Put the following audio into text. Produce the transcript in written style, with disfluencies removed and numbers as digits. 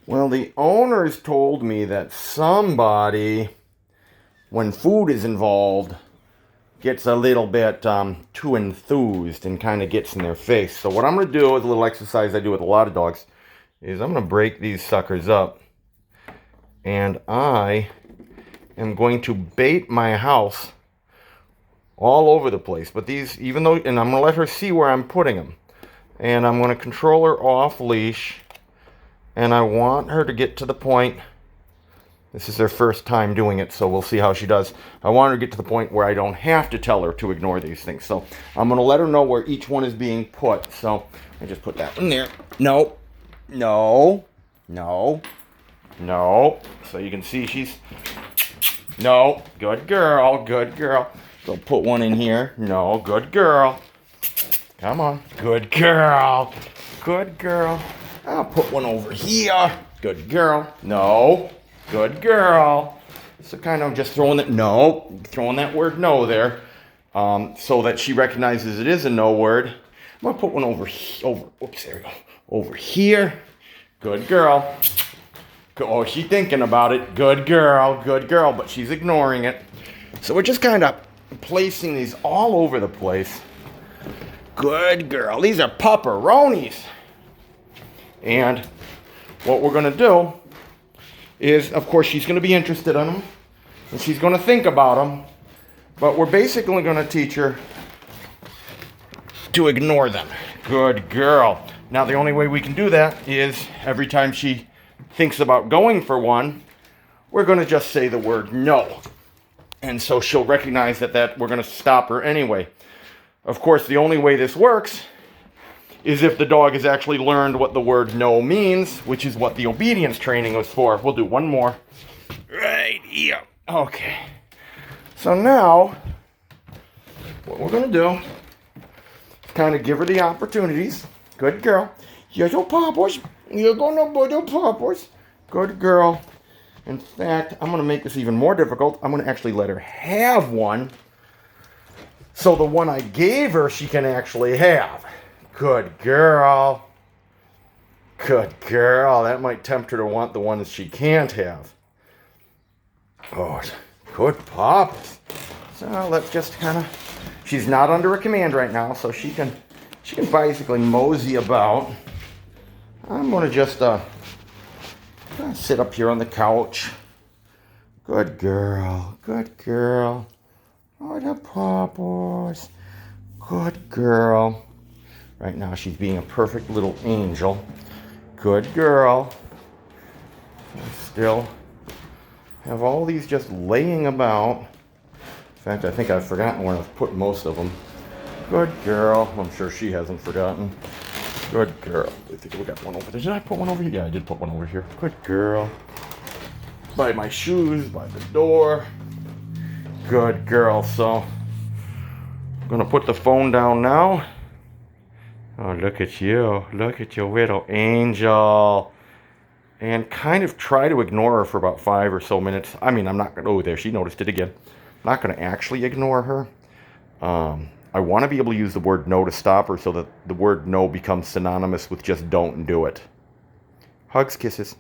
Well, the owners told me that somebody, when food is involved, gets a little bit too enthused and kind of gets in their face. So what I'm going to do is a little exercise I do with a lot of dogs is I'm going to break these suckers up, and I am going to bait my house all over the place. But these, even though, and I'm going to let her see where I'm putting them. And I'm going to control her off leash. And I want her to get to the point, this is her first time doing it, so we'll see how she does. I want her to get to the point where I don't have to tell her to ignore these things. So I'm going to let her know where each one is being put. So I just put that in there. No, no, no, no. So you can see she's, no, good girl, good girl. So put one in here. No, good girl. Come on, good girl, good girl. I'll put one over here. Good girl. No. Good girl. So kind of just throwing that word no there, so that she recognizes it is a no word. I'm gonna put one over, oops, there we go. Over here. Good girl. Oh, she's thinking about it. Good girl, but she's ignoring it. So we're just kind of placing these all over the place. Good girl. These are pupperonis. And what we're going to do is, of course, she's going to be interested in them. And she's going to think about them. But we're basically going to teach her to ignore them. Good girl. Now, the only way we can do that is every time she thinks about going for one, we're going to just say the word no. And so she'll recognize that we're going to stop her anyway. Of course, the only way this works is if the dog has actually learned what the word no means, which is what the obedience training was for. We'll do one more. Right here. Okay. So now, what we're going to do is kind of give her the opportunities. Good girl. Here's your paws. You're going to put your paws. Good girl. In fact, I'm going to make this even more difficult. I'm going to actually let her have one. So the one I gave her, she can actually have. Good girl. Good girl. That might tempt her to want the one that she can't have. Oh, good pop. So let's just kind of, she's not under a command right now, so she can basically mosey about. I'm going to just sit up here on the couch. Good girl. Good girl. Oh, the paws. Good girl. Right now she's being a perfect little angel. Good girl. I still have all these just laying about. In fact, I think I've forgotten where I've put most of them. Good girl. I'm sure she hasn't forgotten. Good girl. I think we got one over there. Did I put one over here? Yeah, I did put one over here. Good girl. By my shoes, by the door. Good girl. So I'm going to put the phone down now. Oh, look at you. Look at your little angel. And kind of try to ignore her for about 5 or so minutes. I mean, I'm not going to... Oh, there, she noticed it again. I'm not going to actually ignore her. I want to be able to use the word no to stop her so that the word no becomes synonymous with just don't do it. Hugs, kisses.